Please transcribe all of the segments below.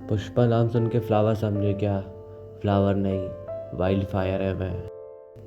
पुष्पा नाम सुन के फ्लावर समझे क्या? फ्लावर नहीं, वाइल्ड फायर है मैं।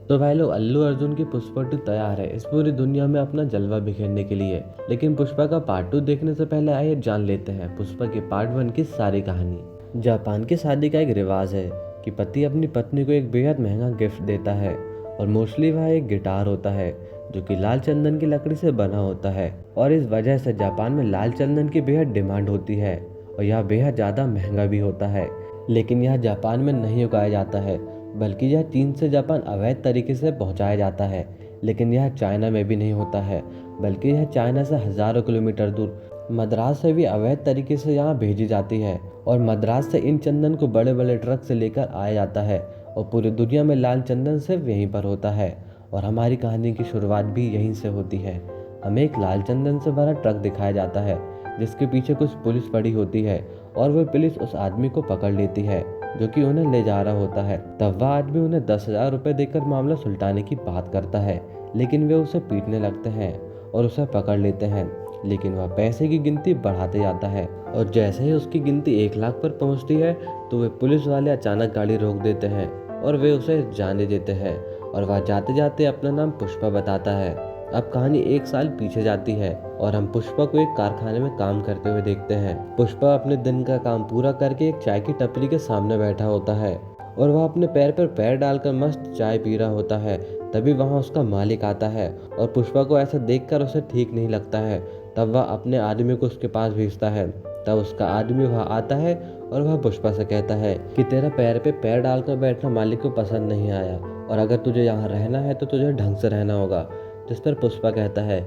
तो भाई लोग, अल्लू अर्जुन की पुष्पा 2 तैयार है इस पूरी दुनिया में अपना जलवा बिखेरने के लिए। लेकिन पुष्पा का पार्ट 2 देखने से पहले आइए जान लेते हैं पुष्पा के पार्ट 1 की सारी कहानी। जापान की शादी का एक रिवाज है कि पति अपनी पत्नी को एक बेहद महंगा गिफ्ट देता है और मोस्टली वह एक गिटार होता है जो कि लाल चंदन की लकड़ी से बना होता है। और इस वजह से जापान में लाल चंदन की बेहद डिमांड होती है और यह बेहद ज़्यादा महंगा भी होता है। लेकिन यह जापान में नहीं उगाया जाता है, बल्कि यह चीन से जापान अवैध तरीके से पहुंचाया जाता है। लेकिन यह चाइना में भी नहीं होता है, बल्कि यह चाइना से हज़ारों किलोमीटर दूर मद्रास से भी अवैध तरीके से यहाँ भेजी जाती है। और मद्रास से इन चंदन को बड़े बड़े ट्रक से लेकर आया जाता है और पूरी दुनिया में लाल चंदन सिर्फ यहीं पर होता है। और हमारी कहानी की शुरुआत भी यहीं से होती है। हमें एक लाल चंदन से भरा ट्रक दिखाया जाता है जिसके पीछे कुछ पुलिस पड़ी होती है और वह पुलिस उस आदमी को पकड़ लेती है जो कि उन्हें ले जा रहा होता है। तब वह आदमी उन्हें 10,000 रुपये देकर मामला सुलटाने की बात करता है, लेकिन वे उसे पीटने लगते हैं और उसे पकड़ लेते हैं। लेकिन वह पैसे की गिनती बढ़ाते जाता है और जैसे ही उसकी गिनती 1 लाख पर पहुंचती है तो वे पुलिस वाले अचानक गाड़ी रोक देते हैं और वे उसे जाने देते हैं। और वह जाते जाते अपना नाम पुष्पा बताता है। अब कहानी 1 साल पीछे जाती है और हम पुष्पा को एक कारखाने में काम करते हुए देखते हैं। पुष्पा अपने दिन का काम पूरा करके एक चाय की टपरी के सामने बैठा होता है और वह अपने पैर पर पैर डालकर मस्त चाय पी रहा होता है। तभी वहाँ उसका मालिक आता है और पुष्पा को ऐसा देखकर उसे ठीक नहीं लगता है। तब वह अपने आदमी को उसके पास भेजता है। तब उसका आदमी वहाँ आता है और वह पुष्पा से कहता है कि तेरा पैर पे पैर डालकर बैठना मालिक को पसंद नहीं आया और अगर तुझे यहाँ रहना है तो तुझे ढंग से रहना होगा। जिस पर पुष्पा कहता है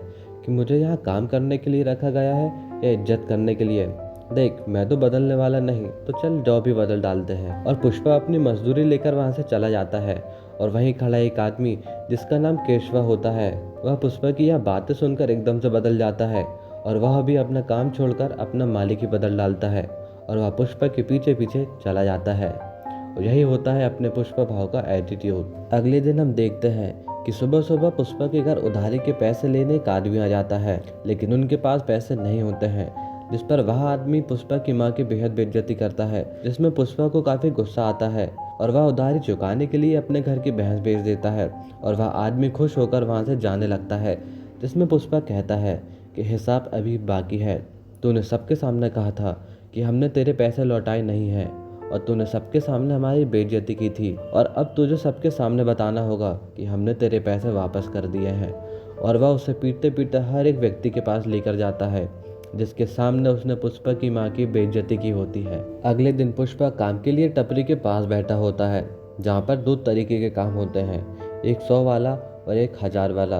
कि मुझे यहाँ काम करने के लिए रखा गया है या इज्जत करने के लिए? देख, मैं तो बदलने वाला नहीं, तो चल जॉब ही बदल डालते हैं। और पुष्पा अपनी मजदूरी लेकर वहाँ से चला जाता है और वहीं खड़ा एक आदमी जिसका नाम केशवा होता है, वह पुष्पा की यह बातें सुनकर एकदम से बदल जाता है और वह भी अपना काम छोड़कर अपना मालिक ही बदल डालता है और वह पुष्पा के पीछे पीछे चला जाता है। और यही होता है अपने पुष्पा भाव का एटीट्यूड। अगले दिन हम देखते हैं कि सुबह सुबह पुष्पा के घर उधारी के पैसे लेने एक आदमी आ जाता है, लेकिन उनके पास पैसे नहीं होते हैं। जिस पर वह आदमी पुष्पा की मां की बेहद बेइज्जती करता है, जिसमें पुष्पा को काफी गुस्सा आता है और वह उधारी चुकाने के लिए अपने घर की भैंस बेच देता है और वह आदमी खुश होकर वहां से जाने लगता है। जिसमें पुष्पा कहता है कि हिसाब अभी बाकी है। तूने सबके सामने कहा था कि हमने तेरे पैसे लौटाए नहीं है और तूने सबके सामने हमारी बेइज्जती की थी और अब तुझे सबके सामने बताना होगा कि हमने तेरे पैसे वापस कर दिए हैं। और वह उसे पीटते पीटते हर एक व्यक्ति के पास लेकर जाता है जिसके सामने उसने पुष्पा की मां की बेइज्जती की होती है। अगले दिन पुष्पा काम के लिए टपरी के पास बैठा होता है जहाँ पर 2 तरीके के काम होते हैं, एक 100 वाला और एक 1000 वाला।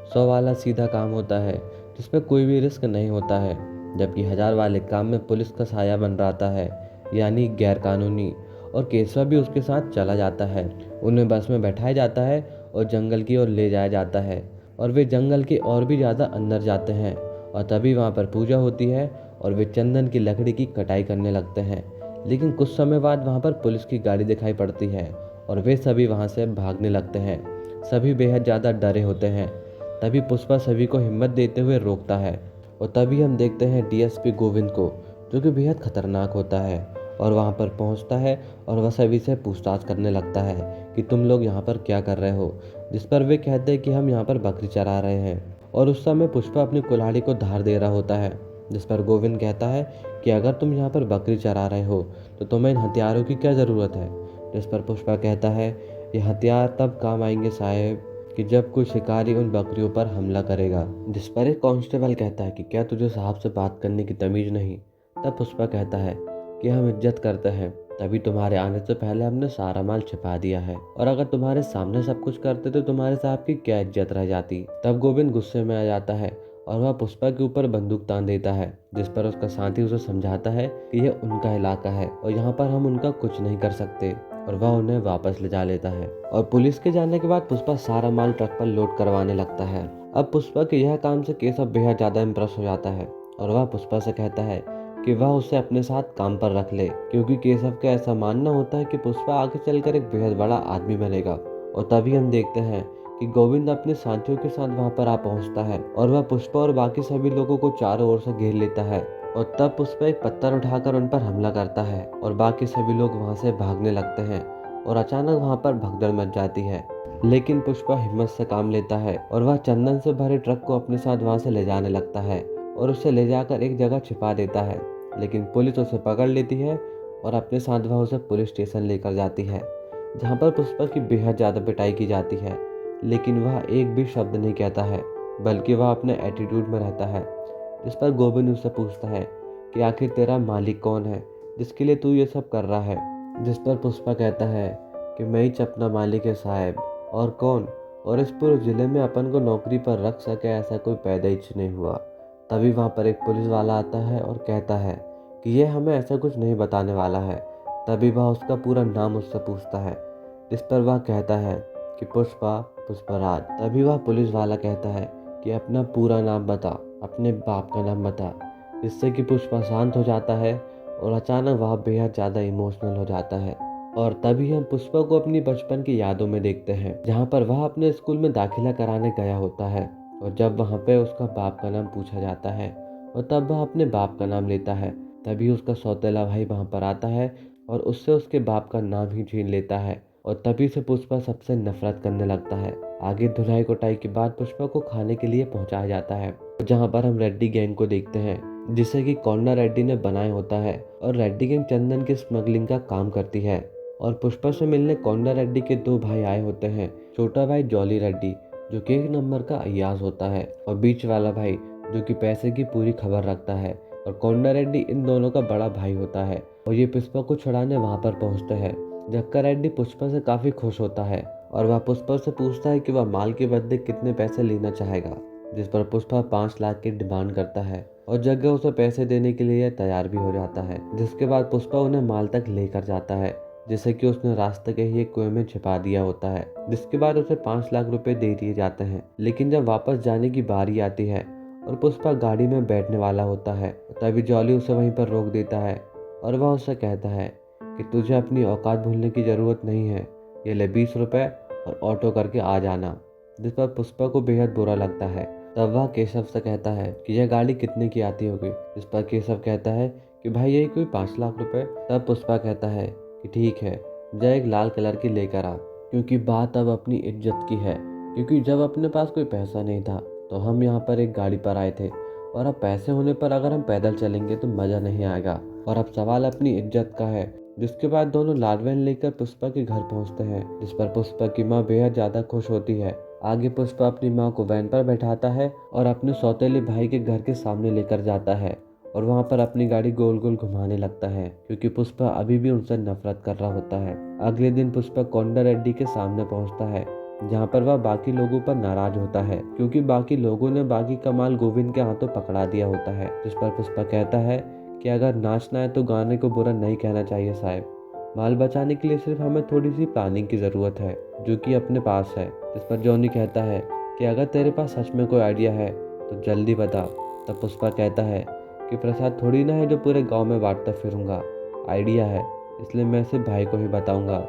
100 वाला सीधा काम होता है जिसमें कोई भी रिस्क नहीं होता है, जबकि 1000 वाले काम में पुलिस का साया बन रहता है, यानी गैर कानूनी। और केशवा भी उसके साथ चला जाता है। उन्हें बस में बैठाया जाता है और जंगल की ओर ले जाया जाता है और वे जंगल के और भी ज़्यादा अंदर जाते हैं और तभी वहाँ पर पूजा होती है और वे चंदन की लकड़ी की कटाई करने लगते हैं। लेकिन कुछ समय बाद वहाँ पर पुलिस की गाड़ी दिखाई पड़ती है और वे सभी वहाँ से भागने लगते हैं। सभी बेहद ज़्यादा डरे होते हैं। तभी पुष्पा सभी को हिम्मत देते हुए रोकता है और तभी हम देखते हैं डीएसपी गोविंद को, जो कि बेहद खतरनाक होता है और वहाँ पर पहुँचता है और वह सभी से पूछताछ करने लगता है कि तुम लोग यहाँ पर क्या कर रहे हो। जिस पर वे कहते हैं कि हम यहाँ पर बकरी चरा रहे हैं। और उस समय पुष्पा अपनी कुल्हाड़ी को धार दे रहा होता है। जिस पर गोविंद कहता है कि अगर तुम यहाँ पर बकरी चरा रहे हो तो तुम्हें इन हथियारों की क्या ज़रूरत है। जिस पर पुष्पा कहता है ये हथियार तब काम आएंगे साहेब कि जब कोई शिकारी उन बकरियों पर हमला करेगा। जिस पर एक कांस्टेबल कहता है कि क्या तुझे साहब से बात करने की तमीज़ नहीं। तब पुष्पा कहता है कि हम इज्जत करते हैं, तभी तुम्हारे आने से पहले हमने सारा माल छिपा दिया है और अगर तुम्हारे सामने सब कुछ करते तो तुम्हारे साहब की क्या इज्जत रह जाती। तब गोविंद गुस्से में आ जाता है और वह पुष्पा के ऊपर बंदूक तान देता है। जिस पर उसका साथी उसे समझाता है कि यह उनका इलाका है और यहाँ पर हम उनका कुछ नहीं कर सकते और वह उन्हें वापस ले जा लेता है। और पुलिस के जाने के बाद पुष्पा सारा माल ट्रक पर लोड करवाने लगता है। अब पुष्पा के यह काम से केशव बेहद ज्यादा इम्प्रेस हो जाता है और वह पुष्पा से कहता है कि वह उसे अपने साथ काम पर रख ले, क्योंकि केशव का ऐसा मानना होता है कि पुष्पा आगे चलकर एक बेहद बड़ा आदमी बनेगा। और तभी हम देखते हैं कि गोविंद अपने साथियों के साथ वहां पर आ पहुंचता है और वह पुष्पा और बाकी सभी लोगों को चारों ओर से घेर लेता है और तब पुष्पा एक पत्थर उठाकर उन पर हमला करता है और बाकी सभी लोग वहाँ से भागने लगते हैं और अचानक वहाँ पर भगदड़ मच जाती है। लेकिन पुष्पा हिम्मत से काम लेता है और वह चंदन से भरे ट्रक को अपने साथ वहाँ से ले जाने लगता है और उसे ले जाकर एक जगह छिपा देता है। लेकिन पुलिस उसे पकड़ लेती है और अपने साथ वह उसे पुलिस स्टेशन लेकर जाती है, जहाँ पर पुष्पा की बेहद ज़्यादा पिटाई की जाती है। लेकिन वह एक भी शब्द नहीं कहता है, बल्कि वह अपने एटीट्यूड में रहता है। जिस पर गोविंद उससे पूछता है कि आखिर तेरा मालिक कौन है जिसके लिए तू ये सब कर रहा है। जिस पर पुष्पा कहता है कि मैं ही अपना मालिक है साहब, और कौन, और इस पूरे ज़िले में अपन को नौकरी पर रख सके ऐसा कोई पैदा ही नहीं हुआ। तभी वहाँ पर एक पुलिस वाला आता है और कहता है कि ये हमें ऐसा कुछ नहीं बताने वाला है। तभी वह उसका पूरा नाम उससे पूछता है, जिस पर वह कहता है कि पुष्पा पुष्पराज। तभी वह पुलिस वाला कहता है कि अपना पूरा नाम बता, अपने बाप का नाम बता। जिससे कि पुष्पा शांत हो जाता है और अचानक वह बेहद ज़्यादा इमोशनल हो जाता है। और तभी हम पुष्पा को अपनी बचपन की यादों में देखते हैं, जहाँ पर वह अपने स्कूल में दाखिला कराने गया होता है और जब वहाँ पे उसका बाप का नाम पूछा जाता है और तब वह अपने बाप का नाम लेता है, तभी उसका सौतेला भाई वहाँ पर आता है और उससे उसके बाप का नाम ही छीन लेता है और तभी से पुष्पा सबसे नफरत करने लगता है। आगे धुलाई कुटाई के बाद पुष्पा को खाने के लिए पहुंचाया जाता है, जहां पर हम रेड्डी गैंग को देखते हैं, जिसे कि कोंडा रेड्डी ने बनाया होता है। और रेड्डी गैंग चंदन की स्मगलिंग का काम करती है और पुष्पा से मिलने कोंडा रेड्डी के दो भाई आए होते हैं। छोटा भाई जॉली रेड्डी जो कि एक नंबर का अय्याज होता है, और बीच वाला भाई जो कि पैसे की पूरी खबर रखता है। और कोंडा रेड्डी इन दोनों का बड़ा भाई होता है और ये पुष्पा को छुड़ाने वहां पर पहुंचते हैं। जक्का रेड्डी पुष्पा से काफी खुश होता है और वह पुष्पा से पूछता है कि वह माल के बदले कितने पैसे लेना चाहेगा, जिस पर पुष्पा 5 लाख की डिमांड करता है और जग्गा उसे पैसे देने के लिए तैयार भी हो जाता है। जिसके बाद पुष्पा उन्हें माल तक लेकर जाता है, जिसे कि उसने रास्ते के ही एक कुएं में छिपा दिया होता है। जिसके बाद उसे 5 लाख रुपए दे दिए जाते हैं। लेकिन जब वापस जाने की बारी आती है और पुष्पा गाड़ी में बैठने वाला होता है, तभी जॉली उसे वहीं पर रोक देता है और वह उससे कहता है कि तुझे अपनी औकात भूलने की ज़रूरत नहीं है, ये ले 20 रुपए और ऑटो करके आ जाना। जिस पर पुष्पा को बेहद बुरा लगता है। तब वह केशव से कहता है कि यह गाड़ी कितने की आती होगी। जिस पर केशव कहता है कि भाई यही कोई 5 लाख रुपए। तब पुष्पा कहता है कि ठीक है, जा एक लाल कलर की लेकर आ, क्योंकि बात अब अपनी इज्जत की है। क्योंकि जब अपने पास कोई पैसा नहीं था तो हम यहाँ पर एक गाड़ी पर आए थे, और अब पैसे होने पर अगर हम पैदल चलेंगे तो मज़ा नहीं आएगा, और अब सवाल अपनी इज्जत का है। जिसके बाद दोनों लाल वैन लेकर पुष्पा के घर पहुंचते हैं, जिस पर पुष्पा की माँ बेहद ज़्यादा खुश होती है। आगे पुष्पा अपनी माँ को वैन पर बैठाता है और अपने सौतेले भाई के घर के सामने लेकर जाता है और वहाँ पर अपनी गाड़ी गोल गोल घुमाने लगता है, क्योंकि पुष्पा अभी भी उनसे नफरत कर रहा होता है। अगले दिन पुष्पा कोंडा रेड्डी के सामने पहुँचता है, जहाँ पर वह बाकी लोगों पर नाराज होता है, क्योंकि बाकी लोगों ने बाकी का माल गोविंद के हाथों पकड़ा दिया होता है। जिस पर पुष्पा कहता है कि अगर नाचना है तो गाने को बुरा नहीं कहना चाहिए साहब। माल बचाने के लिए सिर्फ हमें थोड़ी सी प्लानिंग की ज़रूरत है, जो कि अपने पास है। जिस पर जॉनी कहता है कि अगर तेरे पास सच में कोई आइडिया है तो जल्दी बता। तब पुष्पा कहता है कि प्रसाद थोड़ी ना है जो पूरे गांव में बांटता फिरूंगा, आइडिया है इसलिए मैं सिर्फ भाई को ही बताऊंगा,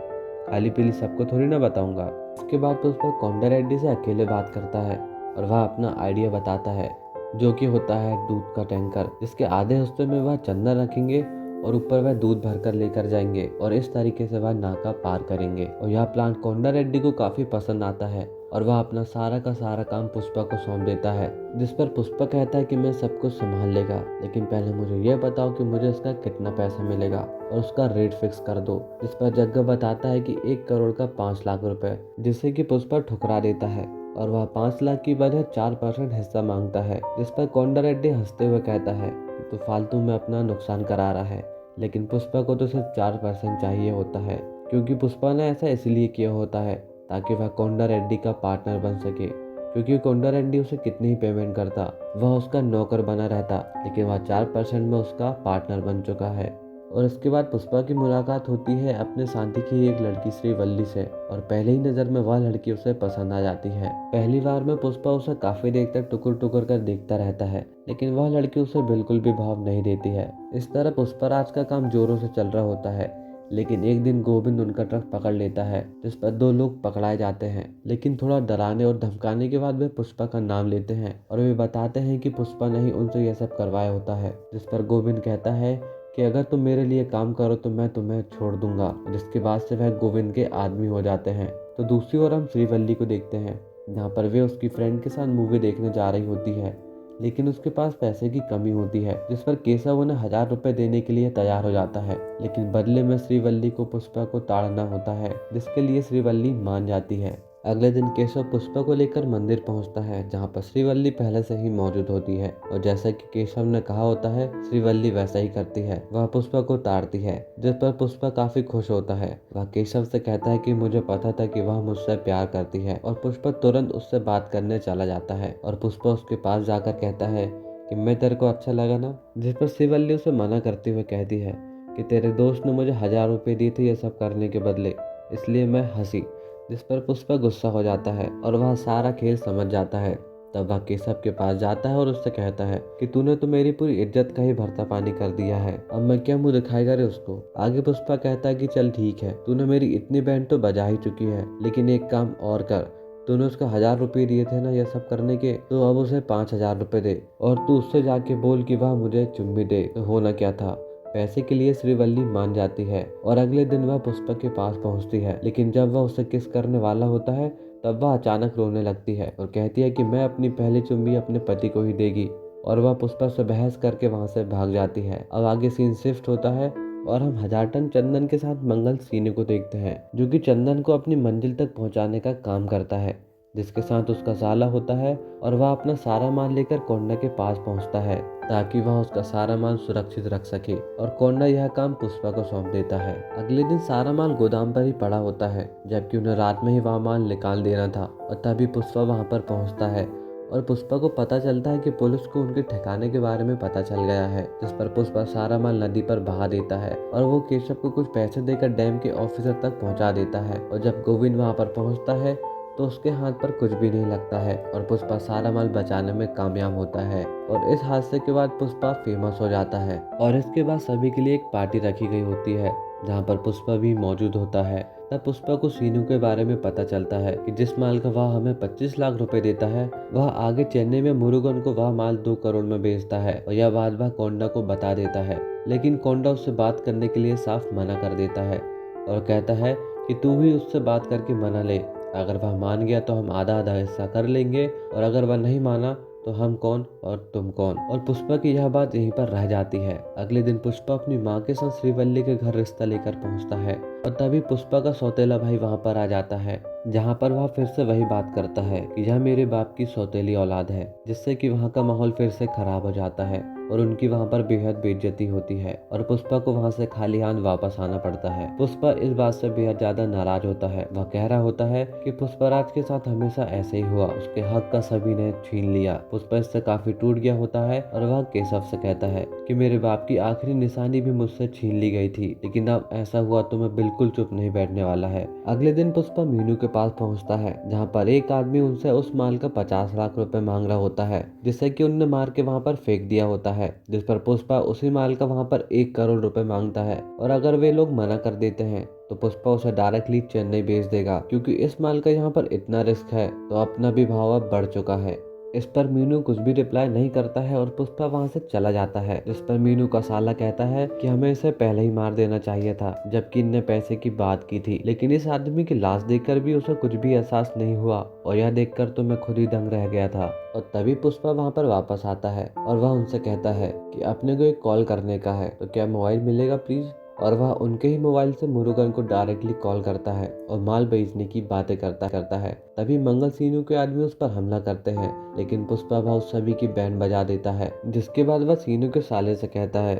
खाली पीली सबको थोड़ी ना बताऊंगा। उसके बाद पुष्पा कोंडा रेड्डी से अकेले बात करता है और वह अपना आइडिया बताता है, जो कि होता है दूध का टैंकर, जिसके आधे हिस्से में वह चंदन रखेंगे और ऊपर वह दूध भरकर लेकर जाएंगे और इस तरीके से वह नाका पार करेंगे। और यह प्लान कोंडा रेड्डी को काफी पसंद आता है और वह अपना सारा का सारा काम पुष्पा को सौंप देता है। जिस पर पुष्पा कहता है कि मैं सब कुछ संभाल लेगा, लेकिन पहले मुझे यह बताओ कि मुझे इसका कितना पैसा मिलेगा और उसका रेट फिक्स कर दो। जिस पर जग्गा बताता है कि 1 करोड़ का 5 लाख रुपए, जिसे कि पुष्पा ठुकरा देता है और वह 5 लाख की बजाय 4% हिस्सा मांगता है। जिस पर कोंडा रेड्डी हंसते हुए कहता है कि तू फालतू में अपना नुकसान करा रहा है, लेकिन पुष्पा को तो सिर्फ 4% चाहिए होता है, क्योंकि पुष्पा ने ऐसा इसलिए किया होता है ताकि वह कोंडा रेड्डी का पार्टनर बन सके। क्योंकि कोंडा रेड्डी उसे कितनी ही पेमेंट करता, वह उसका नौकर बना रहता, लेकिन वह 4% में उसका पार्टनर बन चुका है। और इसके बाद पुष्पा की मुलाकात होती है अपने साथी की एक लड़की श्रीवल्ली से, और पहले ही नज़र में वह लड़की उसे पसंद आ जाती है। पहली बार में पुष्पा उसे काफी देर तक टुकुर टुकुर कर देखता रहता है, लेकिन वह लड़की उसे बिल्कुल भी भाव नहीं देती है। इस तरह पुष्पराज का काम जोरों से चल रहा होता है लेकिन एक दिन गोविंद उनका ट्रक पकड़ लेता है, जिस पर 2 लोग पकड़ाए जाते हैं। लेकिन थोड़ा डराने और धमकाने के बाद वे पुष्पा का नाम लेते हैं और वे बताते हैं कि पुष्पा ने ही उनसे यह सब करवाया होता है। जिस पर गोविंद कहता है कि अगर तुम मेरे लिए काम करो तो मैं तुम्हें छोड़ दूंगा, जिसके बाद से वह गोविंद के आदमी हो जाते हैं। तो दूसरी ओर हम श्रीवल्ली को देखते हैं, जहाँ पर वे उसकी फ्रेंड के साथ मूवी देखने जा रही होती है, लेकिन उसके पास पैसे की कमी होती है, जिस पर केशव उन्हें 1000 रुपए देने के लिए तैयार हो जाता है। लेकिन बदले में श्रीवल्ली को पुष्पा को ताड़ना होता है, जिसके लिए श्रीवल्ली मान जाती है। अगले दिन केशव पुष्पा को लेकर मंदिर पहुंचता है, जहां पर श्रीवल्ली पहले से ही मौजूद होती है और जैसा कि केशव ने कहा होता है, श्रीवल्ली वैसा ही करती है। वह पुष्पा को ताड़ती है, जिस पर पुष्पा काफी खुश होता है। वह केशव से कहता है कि मुझे पता था कि वह मुझसे प्यार करती है और पुष्पा तुरंत उससे बात करने चला जाता है और पुष्पा उसके पास जाकर कहता है कि मैं तेरे को अच्छा लगा ना, जिस पर श्रीवल्ली उसे मना करते हुए कहती है कि तेरे दोस्त ने मुझे 1000 रुपए दिए थे ये सब करने के बदले, इसलिए मैं हंसी। जिस पर पुष्पा गुस्सा हो जाता है और वह सारा खेल समझ जाता है। तब वह केशव के पास जाता है और उससे कहता है कि तूने तो मेरी पूरी इज्जत का ही भरता पानी कर दिया है, अब मैं क्या मुंह दिखाएगा रे उसको। आगे पुष्पा कहता है कि चल ठीक है, तूने मेरी इतनी बैंड तो बजा ही चुकी है, लेकिन एक काम और कर, तूने उसको 1000 रुपये दिए थे ना यह सब करने के, तो अब उसे 5000 रुपये दे और तू उससे जाके बोल कि वह मुझे चुम्मी दे। तो होना क्या था, पैसे के लिए श्रीवल्ली मान जाती है और अगले दिन वह पुष्पा के पास पहुंचती है। लेकिन जब वह उसे किस करने वाला होता है, तब वह अचानक रोने लगती है और कहती है कि मैं अपनी पहली चुम्मी अपने पति को ही देगी, और वह पुष्पा से बहस करके वहां से भाग जाती है। अब आगे सीन शिफ्ट होता है और हम 1000 टन चंदन के साथ मंगल सीने को देखते हैं, जो कि चंदन को अपनी मंजिल तक पहुंचाने का काम करता है, जिसके साथ उसका साला होता है और वह अपना सारा माल लेकर कोंडा के पास पहुंचता है ताकि वह उसका सारा माल सुरक्षित रख सके, और कोंडा यह काम पुष्पा को सौंप देता है। अगले दिन सारा माल गोदाम पर ही पड़ा होता है, जबकि उन्हें रात में ही वह माल निकाल देना था, और तभी पुष्पा वहां पर पहुंचता है और पुष्पा को पता चलता है कि पुलिस को उनके ठिकाने के बारे में पता चल गया है। जिस पर पुष्पा सारा माल नदी पर बहा देता है और वो केशव को कुछ पैसे देकर डैम के ऑफिसर तक पहुंचा देता है। और जब गोविंद वहां पर पहुंचता है तो उसके हाथ पर कुछ भी नहीं लगता है और पुष्पा सारा माल बचाने में कामयाब होता है। और इस हादसे के बाद पुष्पा फेमस हो जाता है और इसके बाद सभी के लिए एक पार्टी रखी गई होती है, जहाँ पर पुष्पा भी मौजूद होता है। तब पुष्पा को सीनू के बारे में पता चलता है कि जिस माल का वह हमें 25 लाख रुपए देता है, वह आगे चेन्नई में मुरुगन को वह माल 2 करोड़ में बेचता है, और यह बात वह कोंडा को बता देता है। लेकिन कोंडा उससे बात करने के लिए साफ मना कर देता है और कहता है कि तू ही उससे बात करके मना ले, अगर वह मान गया तो हम आधा आधा हिस्सा कर लेंगे, और अगर वह नहीं माना तो हम कौन और तुम कौन। और पुष्पा की यह बात यहीं पर रह जाती है। अगले दिन पुष्पा अपनी माँ के साथ श्रीवल्ली के घर रिश्ता लेकर पहुंचता है और तभी पुष्पा का सौतेला भाई वहां पर आ जाता है, जहां पर वह फिर से वही बात करता है कि यह मेरे बाप की सौतेली औलाद है, जिससे कि वहां का माहौल फिर से खराब हो जाता है और उनकी वहां पर बेहद बेइज्जती होती है और पुष्पा को वहां से खाली हाथ वापस आना पड़ता है। पुष्पा इस बात से बेहद ज्यादा नाराज होता है। वह कह रहा होता है कि पुष्पराज के साथ हमेशा ऐसे ही हुआ, उसके हक का सभी ने छीन लिया। पुष्पा इससे काफी टूट गया होता है और वह केशव से कहता है कि मेरे बाप की आखिरी निशानी भी मुझसे छीन ली गई थी, लेकिन अब ऐसा हुआ तो मैं बिल्कुल चुप नहीं बैठने वाला है। अगले दिन पुष्पा मीनू के पास पहुंचता है, जहां पर एक आदमी उनसे उस माल का 50 लाख रुपए मांग रहा होता है, जिससे कि उनने मार के वहां पर फेंक दिया होता है। जिस पर पुष्पा उसी माल का वहां पर 1 करोड़ रुपए मांगता है, और अगर वे लोग मना कर देते हैं तो पुष्पा उसे डायरेक्टली चेन्नई भेज देगा, क्योंकि इस माल का यहाँ पर इतना रिस्क है तो अपना भी भाव अब बढ़ चुका है। इस पर मीनू कुछ भी रिप्लाई नहीं करता है और पुष्पा वहां से चला जाता है। जिस पर मीनू का साला कहता है कि हमें इसे पहले ही मार देना चाहिए था, जबकि इनने पैसे की बात की थी। लेकिन इस आदमी की लाश देखकर भी उसे कुछ भी एहसास नहीं हुआ, और यह देखकर तो मैं खुद ही दंग रह गया था। और तभी पुष्पा वहां पर वापस आता है और वह उनसे कहता है कि अपने को एक कॉल करने का है, तो क्या मोबाइल मिलेगा प्लीज। और वह उनके ही मोबाइल से मुरुगन को डायरेक्टली कॉल करता है और माल बेचने की बातें करता है। तभी मंगल सीनू के आदमी उस पर हमला करते हैं, लेकिन पुष्पा भाव सभी की बैंड बजा देता है। जिसके बाद वह सीनू के साले से कहता है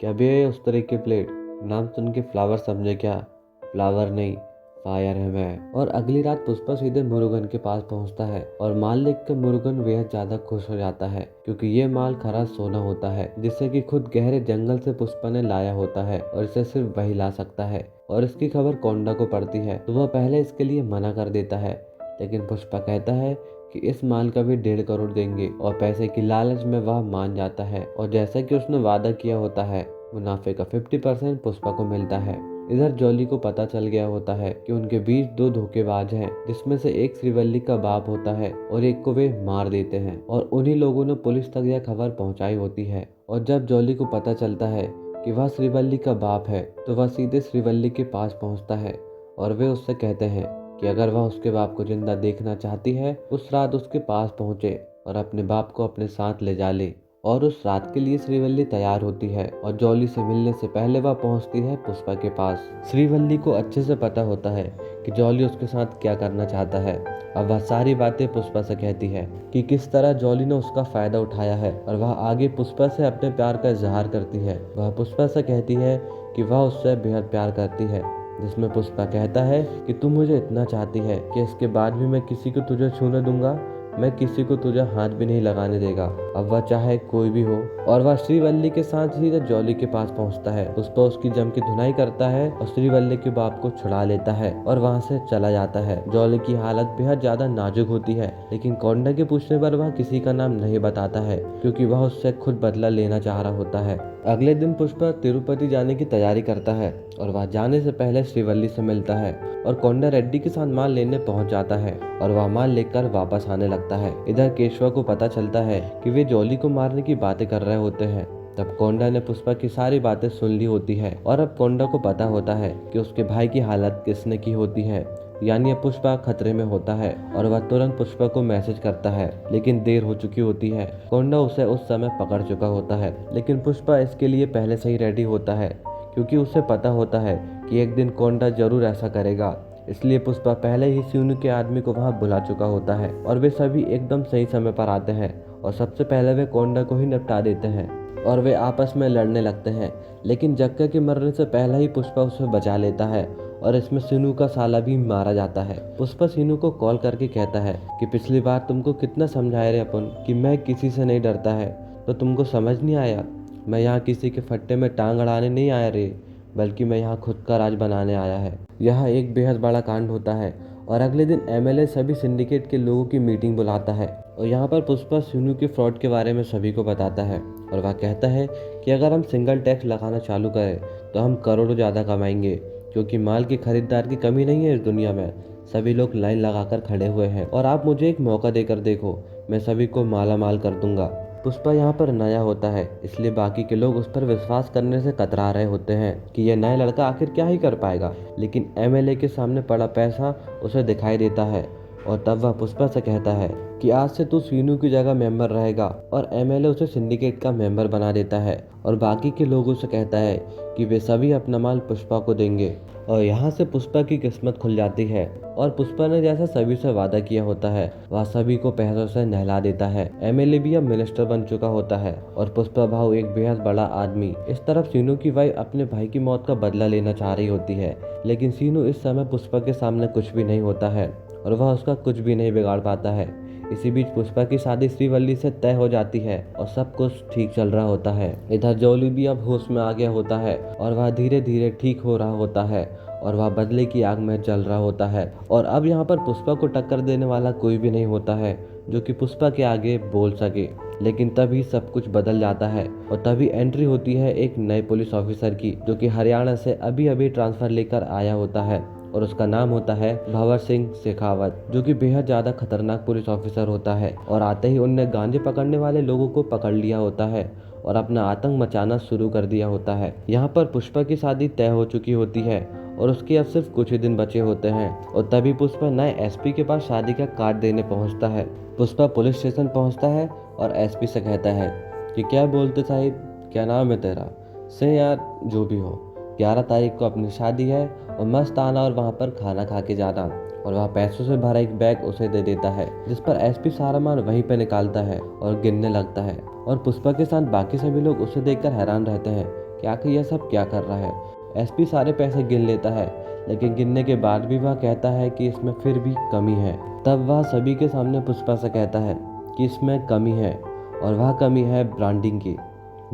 कि अभी ये उस तरह की प्लेट, नाम सुन के फ्लावर समझे क्या, फ्लावर नहीं फायर है मैं। और अगली रात पुष्पा सीधे मुरुगन के पास पहुंचता है और माल देखकर मुरुगन बेहद ज्यादा खुश हो जाता है, क्योंकि ये माल खरा सोना होता है, जिससे कि खुद गहरे जंगल से पुष्पा ने लाया होता है और इसे सिर्फ वही ला सकता है। और इसकी खबर कोंडा को पड़ती है तो वह पहले इसके लिए मना कर देता है, लेकिन पुष्पा कहता है कि इस माल का भी 1.5 करोड़ देंगे, और पैसे की लालच में वह मान जाता है। और जैसा कि उसने वादा किया होता है, मुनाफे का 50% पुष्पा को मिलता है। इधर जॉली को पता चल गया होता है कि उनके बीच दो धोखेबाज हैं, जिसमें से एक श्रीवल्ली का बाप होता है और एक को वे मार देते हैं, और उन्हीं लोगों ने पुलिस तक यह खबर पहुंचाई होती है। और जब जॉली को पता चलता है कि वह श्रीवल्ली का बाप है तो वह सीधे श्रीवल्ली के पास पहुंचता है और वे उससे कहते हैं कि अगर वह उसके बाप को जिंदा देखना चाहती है उस रात उसके पास पहुंचे और अपने बाप को अपने साथ ले जा ले। और उस रात के लिए श्रीवल्ली तैयार होती है और जॉली से मिलने से पहले वह पहुंचती है पुष्पा के पास। श्रीवल्ली को अच्छे से पता होता है कि जॉली उसके साथ क्या करना चाहता है। अब वह सारी बातें पुष्पा से कहती है कि किस तरह जॉली ने उसका फायदा उठाया है, और वह आगे पुष्पा से अपने प्यार का इजहार करती है। वह पुष्पा से कहती है कि वह उससे बेहद प्यार करती है, जिसमें पुष्पा कहता है कि तू मुझे इतना चाहती है कि इसके बाद भी मैं किसी को तुझे छूने दूंगा, मैं किसी को तुझे हाथ भी नहीं लगाने देगा, अब वह चाहे कोई भी हो। और वह श्रीवल्ली के साथ सीधे जॉली के पास पहुंचता है। पुष्पा उसकी जम की धुनाई करता है और श्रीवल्ली के बाप को छुड़ा लेता है और वहां से चला जाता है। जॉली की हालत बेहद ज्यादा नाजुक होती है, लेकिन कोंडा के पूछने पर वह किसी का नाम नहीं बताता है क्योंकि वह उससे खुद बदला लेना चाह रहा होता है। अगले दिन पुष्पा तिरुपति जाने की तैयारी करता है और वह जाने से पहले श्रीवल्ली से मिलता है और कोंडा रेड्डी के साथ माल लेने पहुंच जाता है और वह माल लेकर वापस आने लगता है। इधर केशवा को पता चलता है कि वे जॉली को मारने की बातें कर रहे होते हैं। तब कोंडा ने पुष्पा की सारी बातें सुन ली होती है और अब कोंडा को पता होता है कि उसके भाई की हालत किसने की होती है, यानी अब पुष्पा खतरे में होता है और वह तुरंत पुष्पा को मैसेज करता है, लेकिन देर हो चुकी होती है। कोंडा उसे उस समय पकड़ चुका होता है, लेकिन पुष्पा इसके लिए पहले से ही रेडी होता है क्योंकि उसे पता होता है कि एक दिन कोंडा जरूर ऐसा करेगा। इसलिए पुष्पा पहले ही सीनू के आदमी को वहां बुला चुका होता है और वे सभी एकदम सही समय पर आते हैं और सबसे पहले वे कोंडा को ही निपटा देते हैं और वे आपस में लड़ने लगते हैं। लेकिन जक्का के मरने से पहले ही पुष्पा उसे बचा लेता है और इसमें सीनू का साला भी मारा जाता है। पुष्पा सीनू को कॉल करके कहता है कि पिछली बार तुमको कितना समझाए रे अपन कि मैं किसी से नहीं डरता है, तो तुमको समझ नहीं आया। मैं यहाँ किसी के फट्टे में टांग अड़ाने नहीं आया रे, बल्कि मैं यहाँ खुद का राज बनाने आया है। यह एक बेहद बड़ा कांड होता है और अगले दिन एमएलए सभी सिंडिकेट के लोगों की मीटिंग बुलाता है और यहाँ पर पुष्पा सीनू के फ्रॉड के बारे में सभी को बताता है और वह कहता है कि अगर हम सिंगल टैक्स लगाना चालू करें तो हम करोड़ों ज़्यादा कमाएंगे, क्योंकि माल की खरीदार की कमी नहीं है इस दुनिया में। सभी लोग लाइन लगाकर खड़े हुए हैं और आप मुझे एक मौका देकर देखो, मैं सभी को माला माल कर दूंगा। पुष्पा यहाँ पर नया होता है, इसलिए बाकी के लोग उस पर विश्वास करने से कतरा रहे होते हैं कि यह नया लड़का आखिर क्या ही कर पाएगा। लेकिन एमएलए के सामने पड़ा पैसा उसे दिखाई देता है और तब वह पुष्पा से कहता है कि आज से तू सीनू की जगह मेंबर रहेगा, और एमएलए उसे सिंडिकेट का मेंबर बना देता है और बाकी के लोगों से कहता है कि वे सभी अपना माल पुष्पा को देंगे। और यहाँ से पुष्पा की किस्मत खुल जाती है और पुष्पा ने जैसा सभी से वादा किया होता है वह सभी को पैसों से नहला देता है। एमएलए भी अब मिनिस्टर बन चुका होता है और पुष्पा भाव एक बेहद बड़ा आदमी। इस तरफ सीनू की वाइफ अपने भाई की मौत का बदला लेना चाह रही होती है, लेकिन सीनू इस समय पुष्पा के सामने कुछ भी नहीं होता है और वह उसका कुछ भी नहीं बिगाड़ पाता है। इसी बीच पुष्पा की शादी श्रीवल्ली से तय हो जाती है और सब कुछ ठीक चल रहा होता है। इधर जॉली भी अब होश में आ गया होता है और वह धीरे धीरे ठीक हो रहा होता है और वह बदले की आग में जल रहा होता है। और अब यहाँ पर पुष्पा को टक्कर देने वाला कोई भी नहीं होता है जो कि पुष्पा के आगे बोल सके। लेकिन तभी सब कुछ बदल जाता है और तभी एंट्री होती है एक नए पुलिस ऑफिसर की, जो कि हरियाणा से अभी अभी ट्रांसफर लेकर आया होता है और उसका नाम होता है भंवर सिंह शेखावत, जो कि बेहद ज्यादा खतरनाक पुलिस ऑफिसर होता है। और आते ही उनने गांजे पकड़ने वाले लोगों को पकड़ लिया होता है और अपना आतंक मचाना शुरू कर दिया होता है। यहाँ पर पुष्पा की शादी तय हो चुकी होती है और उसके अब सिर्फ कुछ ही दिन बचे होते हैं और तभी पुष्पा नए एसपी के पास शादी का कार्ड देने पहुँचता है। पुष्पा पुलिस स्टेशन पहुँचता है और एसपी से कहता है कि क्या बोलते साहिब, क्या नाम है तेरा? से यार जो भी हो, 11 तारीख को अपनी शादी है और मस्त आना और वहाँ पर खाना खा के जाना। और वह पैसों से भरा एक बैग उसे दे देता है, जिस पर एसपी सारा माल वहीं पे निकालता है और गिनने लगता है। और पुष्पा के साथ बाकी सभी लोग उसे देखकर हैरान रहते हैं कि आखिर यह सब क्या कर रहा है। एसपी सारे पैसे गिन लेता है, लेकिन गिनने के बाद भी वह कहता है कि इसमें फिर भी कमी है। तब वह सभी के सामने पुष्पा से कहता है कि इसमें कमी है और वह कमी है ब्रांडिंग की।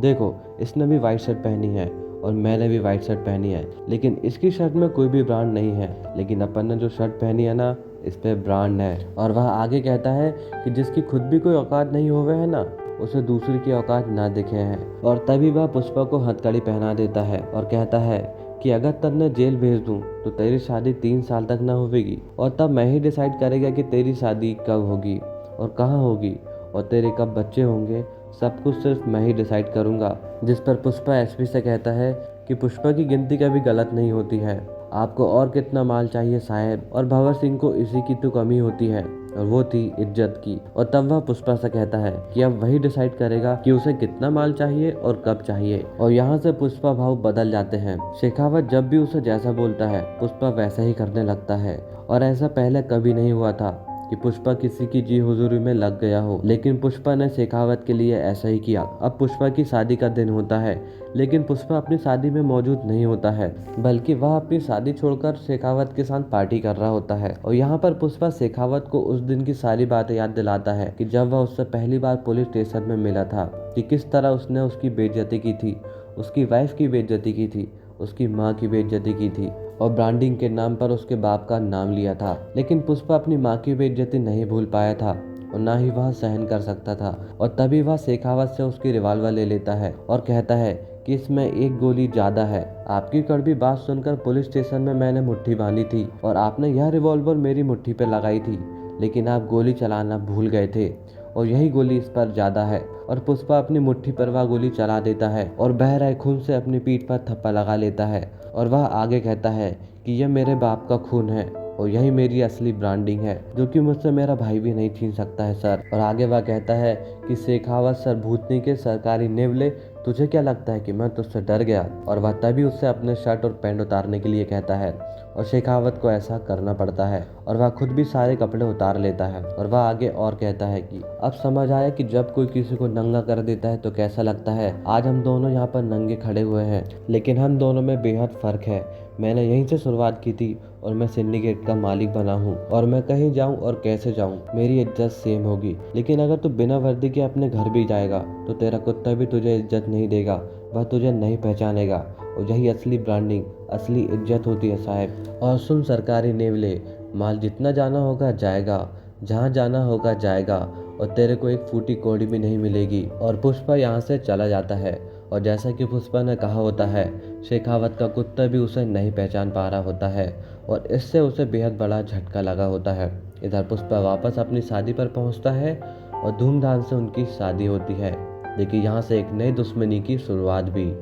देखो, इसने भी वाइट शर्ट पहनी है और मैंने भी वाइट शर्ट पहनी है, लेकिन इसकी शर्ट में कोई भी ब्रांड नहीं है, लेकिन अपन ने जो शर्ट पहनी है ना, इस पे ब्रांड है। और वह आगे कहता है कि जिसकी खुद भी कोई औकात नहीं होवे है ना, उसे दूसरे की औकात ना दिखे हैं। और तभी वह पुष्पा को हथकड़ी पहना देता है और कहता है कि अगर तन्ने जेल भेज दूं तो तेरी शादी 3 साल तक ना होगी, और तब मैं ही डिसाइड करेगा कि तेरी शादी कब होगी और कहाँ होगी और तेरे कब बच्चे होंगे। सब कुछ सिर्फ मैं ही डिसाइड करूँगा। जिस पर पुष्पा एसपी से कहता है कि पुष्पा की गिनती कभी गलत नहीं होती है, आपको और कितना माल चाहिए साहब। और भंवर सिंह को इसी की तो कमी होती है, और वो थी इज्जत की। और तब वह पुष्पा से कहता है कि अब वही डिसाइड करेगा कि उसे कितना माल चाहिए और कब चाहिए। और यहाँ से पुष्पा भाव बदल जाते हैं। शेखावत जब भी उसे जैसा बोलता है पुष्पा वैसा ही करने लगता है। और ऐसा पहले कभी नहीं हुआ था कि पुष्पा किसी की जी हुजूरी में लग गया हो, लेकिन पुष्पा ने शेखावत के लिए ऐसा ही किया। अब पुष्पा की शादी का दिन होता है, लेकिन पुष्पा अपनी शादी में मौजूद नहीं होता है, बल्कि वह अपनी शादी छोड़कर शेखावत के साथ पार्टी कर रहा होता है। और यहाँ पर पुष्पा शेखावत को उस दिन की सारी बातें याद दिलाता है कि जब वह उससे पहली बार पुलिस स्टेशन में मिला था, कि किस तरह उसने उसकी बेइज्जती की थी, उसकी वाइफ की बेइज्जती की थी, उसकी माँ की बेइज्जती की थी और ब्रांडिंग के नाम पर उसके बाप का नाम लिया था। लेकिन पुष्पा अपनी माँ की बेइज्जती नहीं भूल पाया था और ना ही वह सहन कर सकता था। और तभी वह शेखावत से उसकी रिवॉल्वर ले लेता है और कहता है कि इसमें एक गोली ज्यादा है। आपकी कड़वी बात सुनकर पुलिस स्टेशन में मैंने मुट्ठी बांधी थी और आपने यह रिवॉल्वर मेरी मुट्ठी पे लगाई थी, लेकिन आप गोली चलाना भूल गए थे और यही गोली इस पर ज्यादा है। और पुष्पा अपनी मुट्ठी पर वह गोली चला देता है और बह रहे खून से अपनी पीठ पर थप्पा लगा लेता है। और वह आगे कहता है कि यह मेरे बाप का खून है और यही मेरी असली ब्रांडिंग है, जो कि मुझसे मेरा भाई भी नहीं छीन सकता है सर। और आगे वह कहता है कि शेखावत सर भूतनी के सरकारी नेवले, तुझे क्या लगता है कि मैं तुझसे डर गया। और वह तभी उससे अपने शर्ट और पैंट उतारने के लिए कहता है और शेखावत को ऐसा करना पड़ता है और वह खुद भी सारे कपड़े उतार लेता है। और वह आगे और कहता है कि अब समझ आया कि जब कोई किसी को नंगा कर देता है तो कैसा लगता है। आज हम दोनों यहाँ पर नंगे खड़े हुए हैं, लेकिन हम दोनों में बेहद फर्क है। मैंने यहीं से शुरुआत की थी और मैं सिंडिकेट का मालिक बना हूँ, और मैं कहीं जाऊँ और कैसे जाऊँ मेरी इज्जत सेम होगी। लेकिन अगर तू बिना वर्दी के अपने घर भी जाएगा तो तेरा कुत्ता भी तुझे इज्जत नहीं देगा, वह तुझे नहीं पहचानेगा। और यही असली ब्रांडिंग, असली इज्जत होती है साहब। और सुन सरकारी नेवले, माल जितना जाना होगा जाएगा, जहाँ जाना होगा जाएगा, और तेरे को एक फूटी कौड़ी भी नहीं मिलेगी। और पुष्पा यहाँ से चला जाता है। और जैसा कि पुष्पा ने कहा होता है, शेखावत का कुत्ता भी उसे नहीं पहचान पा रहा होता है और इससे उसे बेहद बड़ा झटका लगा होता है। इधर पुष्पा वापस अपनी शादी पर पहुंचता है और धूमधाम से उनकी शादी होती है, लेकिन यहाँ से एक नई दुश्मनी की शुरुआत भी।